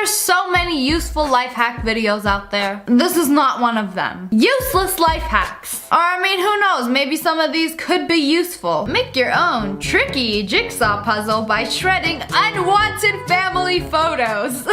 There's so many useful life hack videos out there. This is not one of them. Useless life hacks. Or I mean, who knows, maybe some of these could be useful. Make your own tricky jigsaw puzzle by shredding unwanted family photos.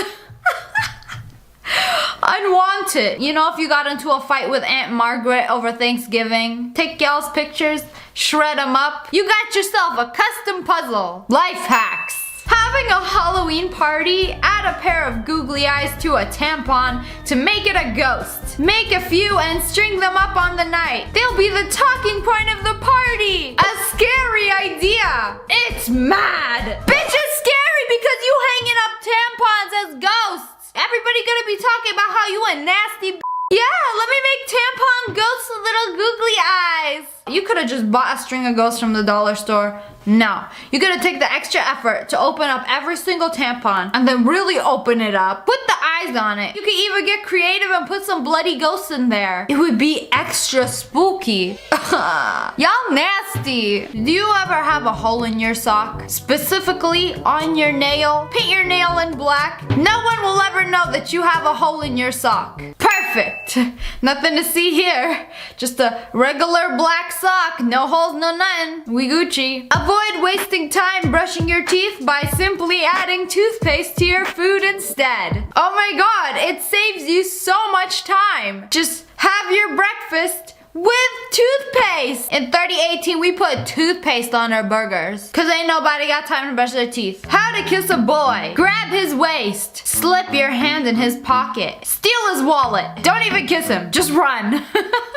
Unwanted. You know, if you got into a fight with Aunt Margaret over Thanksgiving, take y'all's pictures, shred them up. You got yourself a custom puzzle. Life hacks. Having a Halloween party, add a pair of googly eyes to a tampon to make it a ghost. Make a few and string them up on the night. They'll be the talking point of the party. A scary idea. It's mad. Bitch, it's scary because you hanging up tampons as ghosts. Everybody gonna be talking about how you a nasty Yeah, let me make tampon ghosts with little googly eyes. You could have just bought a string of ghosts from the dollar store. No, you gotta take the extra effort to open up every single tampon and then really open it up. Put the eyes on it. You could even get creative and put some bloody ghosts in there. It would be extra spooky. Y'all nasty. Do you ever have a hole in your sock? Specifically on your nail? Paint your nail in black. No one will ever know that you have a hole in your sock. Perfect. Nothing to see here. Just a regular black sock. No holes, no nothing. We Gucci. Avoid wasting time brushing your teeth by simply adding toothpaste to your food instead. Oh my god, it saves you so much time. Just have your breakfast with toothpaste. In 3018, we put toothpaste on our burgers because ain't nobody got time to brush their teeth. How to kiss a boy. Grab his waist. Slip your hand in his pocket. Steal his wallet. Don't even kiss him. Just run.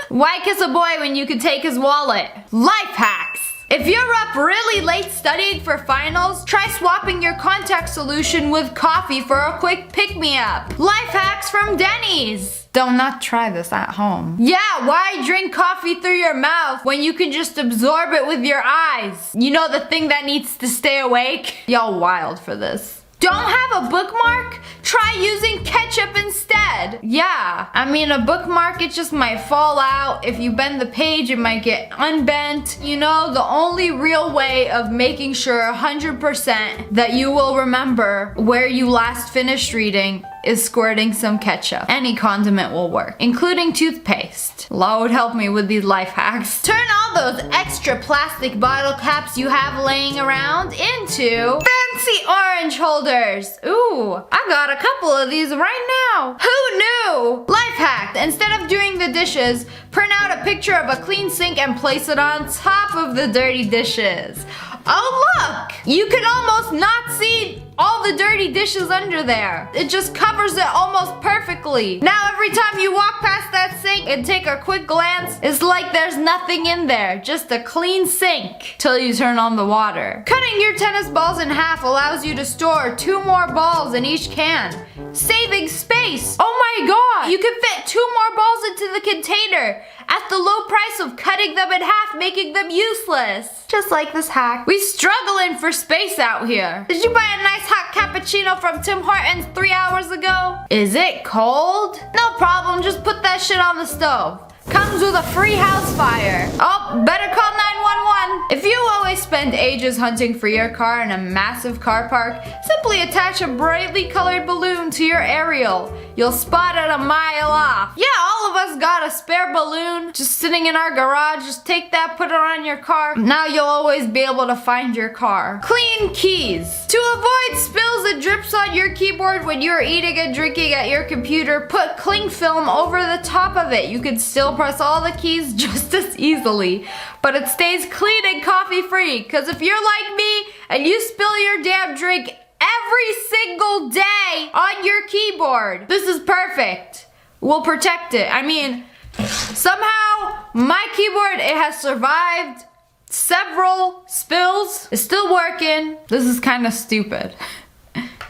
Why kiss a boy when you could take his wallet? Life hacks. If you're up really late studying for finals, try swapping your contact solution with coffee for a quick pick-me-up. Life hacks from Denny's. Do not try this at home. Yeah, why drink coffee through your mouth when you can just absorb it with your eyes? You know, the thing that needs to stay awake? Y'all wild for this. Don't have a bookmark? Try using ketchup instead. Yeah, I mean, a bookmark, it just might fall out. If you bend the page, it might get unbent. You know, the only real way of making sure 100% that you will remember where you last finished reading is squirting some ketchup. Any condiment will work, including toothpaste. Lord help me with these life hacks. Turn all those extra plastic bottle caps you have laying around into fancy orange holders. Ooh, I got a couple of these right now. Who knew? Life hack. Instead of doing the dishes, print out a picture of a clean sink and place it on top of the dirty dishes. Oh look! You can almost not see all the dirty dishes under there. It just covers it almost perfectly. Now every time you walk past that sink and take a quick glance, it's like there's nothing in there. Just a clean sink till you turn on the water. Cutting your tennis balls in half allows you to store 2 more balls in each can, saving space. Oh my god! You can fit 2 more balls into the container at the low price of cutting them in half, making them useless. Just like this hack. We struggling for space out here. Did you buy a nice hot cappuccino from Tim Hortons 3 hours ago? Is it cold? No problem, just put that shit on the stove. Comes with a free house fire. Oh, better call 911. If you always spend ages hunting for your car in a massive car park, simply attach a brightly colored balloon to your aerial. You'll spot it a mile off. Yeah, all of us got a spare balloon just sitting in our garage. Just take that, put it on your car. Now you'll always be able to find your car. Clean keys. To avoid spills that drips on your keyboard when you're eating and drinking at your computer, put cling film over the top of it. You can still press all the keys just as easily, but it stays clean and coffee free. Because if you're like me and you spill your damn drink every single day on your keyboard, this is perfect. We'll protect it. I mean, somehow my keyboard, it has survived several spills. It's still working. This is kind of stupid.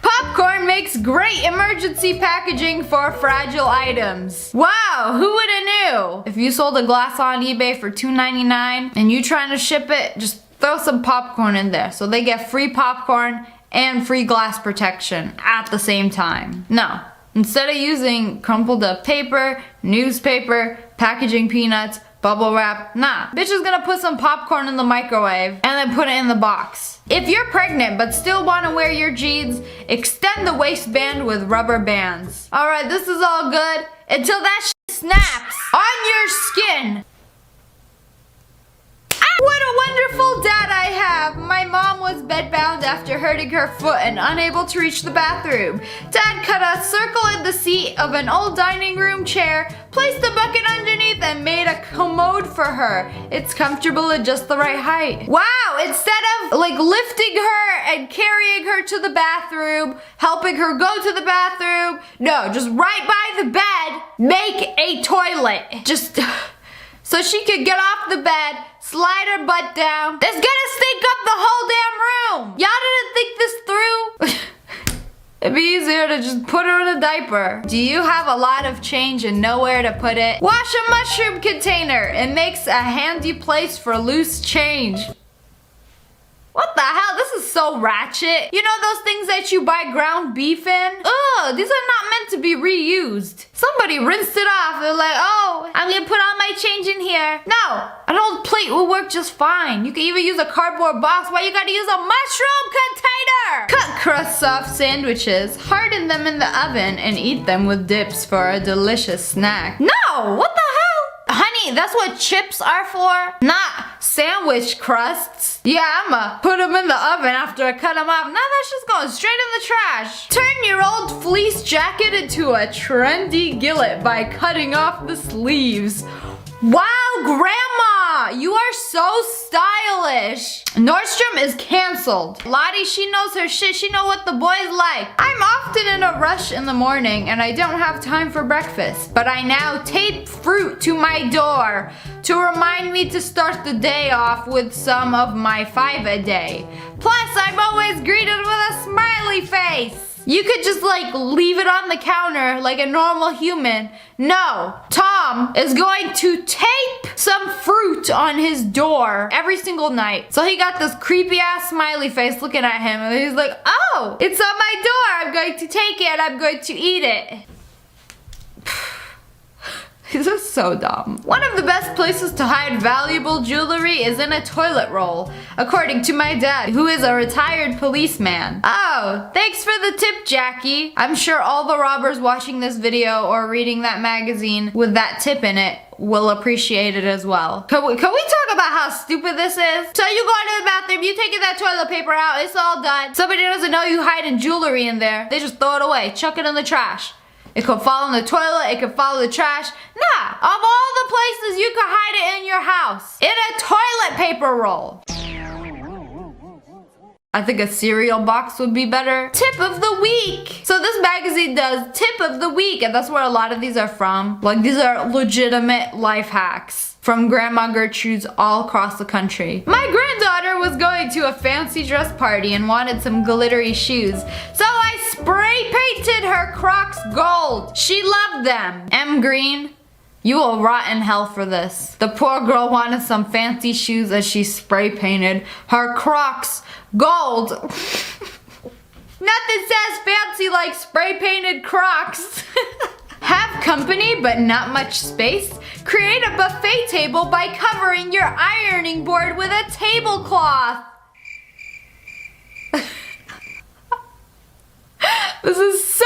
Popcorn makes great emergency packaging for fragile items. Wow, who would have knew? If you sold a glass on eBay for $2.99 and you trying to ship it, just throw some popcorn in there so they get free popcorn and free glass protection at the same time. No, instead of using crumpled up paper, newspaper, packaging peanuts, Bubble wrap? Nah. Bitch is gonna put some popcorn in the microwave and then put it in the box. If you're pregnant but still want to wear your jeans, extend the waistband with rubber bands. Alright, this is all good until that shit snaps on your skin. What a wonderful dad I have! My mom was bedbound after hurting her foot and unable to reach the bathroom. Dad cut a circle in the seat of an old dining room chair, placed a bucket underneath, and made a commode for her. It's comfortable at just the right height. Wow! Instead of like lifting her and carrying her to the bathroom, helping her go to the bathroom, no, just right by the bed, make a toilet. Just so she could get off the bed, slide her butt down. It's gonna stink up the whole damn room. Y'all didn't think this through? It'd be easier to just put her in a diaper. Do you have a lot of change and nowhere to put it? Wash a mushroom container. It makes a handy place for loose change. What the hell? This is so ratchet. You know those things that you buy ground beef in? Ugh, these are not meant to be reused. Somebody rinsed it off. They're like, oh, I'm gonna put all my change in here. No, an old plate will work just fine. You can even use a cardboard box. Why you gotta use a mushroom container? Cut crusts off sandwiches, harden them in the oven, and eat them with dips for a delicious snack. No, what the hell? Honey, that's what chips are for, not sandwich crusts. Yeah, I'ma put them in the oven after I cut them off. Now that's just going straight in the trash. Turn your old fleece jacket into a trendy gillet by cutting off the sleeves. Wow, Grandma, you are so stylish. Nordstrom is canceled. Lottie, she knows her shit. She know what the boys like. I'm often in a rush in the morning and I don't have time for breakfast, but I now tape fruit to my door to remind me to start the day off with some of my 5 a day. Plus, I'm always greeted with a smiley face. You could just like leave it on the counter like a normal human. No, Tom is going to tape some fruit on his door every single night. So he got this creepy ass smiley face looking at him and he's like, oh, it's on my door. I'm going to take it. I'm going to eat it. This is so dumb. One of the best places to hide valuable jewelry is in a toilet roll, according to my dad, who is a retired policeman. Oh, thanks for the tip, Jackie. I'm sure all the robbers watching this video or reading that magazine with that tip in it will appreciate it as well. Can we talk about how stupid this is? So you go into the bathroom, you taking that toilet paper out, it's all done. Somebody doesn't know you hiding jewelry in there. They just throw it away, chuck it in the trash. It could fall in the toilet, it could fall in the trash. Nah, of all the places you could hide it in your house, in a toilet paper roll. I think a cereal box would be better. Tip of the week. So this magazine does tip of the week, and that's where a lot of these are from. Like, these are legitimate life hacks from Grandma Gertrude's all across the country. My granddaughter was going to a fancy dress party and wanted some glittery shoes, so I spray painted her Crocs gold. She loved them. M. Green, you will rot in hell for this. The poor girl wanted some fancy shoes as she spray painted her Crocs gold. Nothing says fancy like spray painted Crocs. Have company but not much space? Create a buffet table by covering your ironing board with a tablecloth. This is so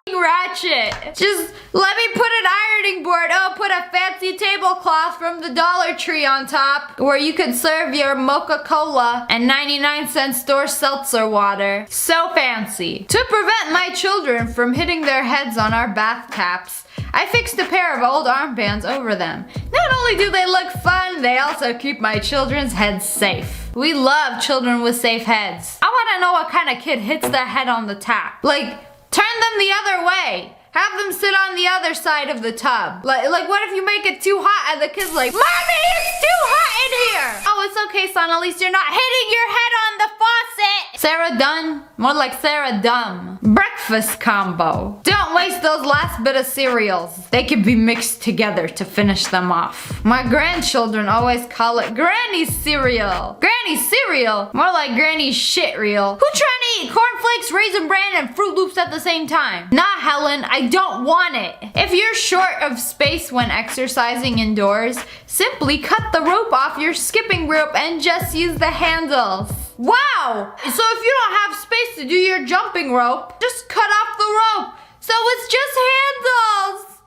ratchet. Just let me put an ironing board. Oh, put a fancy tablecloth from the Dollar Tree on top where you could serve your Mocha-Cola and 99-cent store seltzer water. So fancy. To prevent my children from hitting their heads on our bath taps, I fixed a pair of old armbands over them. Not only do they look fun, they also keep my children's heads safe. We love children with safe heads. I want to know what kind of kid hits their head on the tap. Like, turn them the other way. Have them sit on the other side of the tub. Like what if you make it too hot and the kid's like, Mommy, it's too hot in here. Oh, it's okay, son. At least you're not hitting your head on the faucet. Sarah Dunn? More like Sarah Dumb. Breakfast combo. Don't waste those last bit of cereals. They can be mixed together to finish them off. My grandchildren always call it Granny's cereal. Granny's cereal? More like Granny's shit reel. Who trying to eat cornflakes, Raisin Bran, and Fruit Loops at the same time? Nah, Helen, I don't want it. If you're short of space when exercising indoors, simply cut the rope off your skipping rope and just use the handles. Wow! So if you don't have space to do your jumping rope, just cut off the rope. So it's just handles.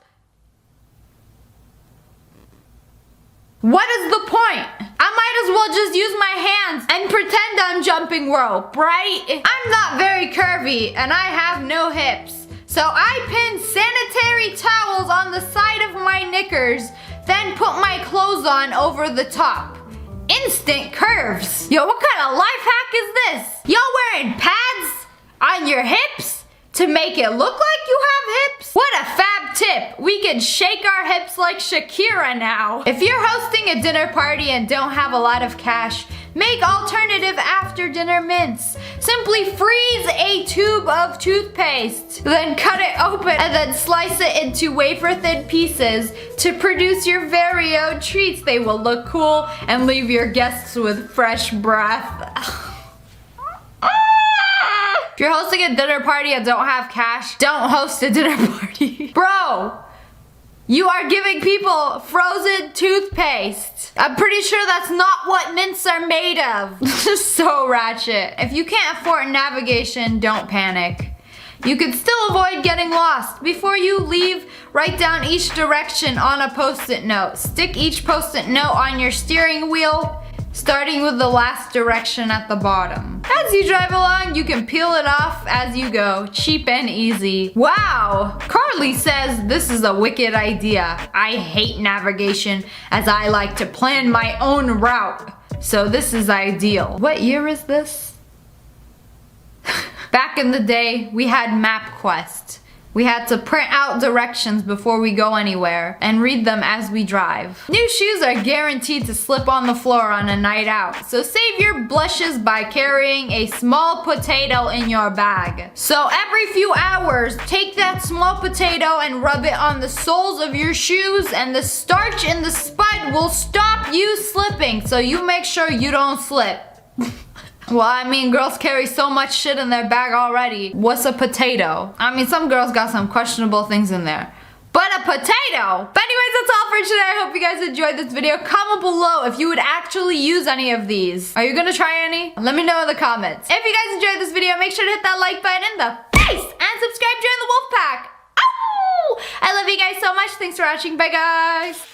What is the point? I might as well just use my hands and pretend I'm jumping rope, right? I'm not very curvy and I have no hips. So I pin sanitary towels on the side of my knickers, then put my clothes on over the top. Instant curves. Yo, what kind of life hack is this? Y'all wearing pads on your hips to make it look like you have hips? What a fab tip. We can shake our hips like Shakira now. If you're hosting a dinner party and don't have a lot of cash, make alternative after dinner mints. Simply freeze a tube of toothpaste, then cut it open and then slice it into wafer thin pieces to produce your very own treats. They will look cool and leave your guests with fresh breath. If you're hosting a dinner party and don't have cash, don't host a dinner party. Bro, you are giving people frozen toothpaste. I'm pretty sure that's not what mints are made of. This is so ratchet. If you can't afford navigation, don't panic. You can still avoid getting lost. Before you leave, write down each direction on a post-it note. Stick each post-it note on your steering wheel, starting with the last direction at the bottom. As you drive along, you can peel it off as you go. Cheap and easy. Wow! Carly says this is a wicked idea. I hate navigation as I like to plan my own route. So this is ideal. What year is this? Back in the day, we had MapQuest. We had to print out directions before we go anywhere and read them as we drive. New shoes are guaranteed to slip on the floor on a night out, so save your blushes by carrying a small potato in your bag. So every few hours, take that small potato and rub it on the soles of your shoes, and the starch in the spud will stop you slipping, so you make sure you don't slip. Well, I mean, girls carry so much shit in their bag already. What's a potato? I mean, some girls got some questionable things in there. But a potato! But anyways, that's all for today. I hope you guys enjoyed this video. Comment below if you would actually use any of these. Are you gonna try any? Let me know in the comments. If you guys enjoyed this video, make sure to hit that like button in the face and subscribe, join the wolf pack. Oh! I love you guys so much. Thanks for watching. Bye, guys.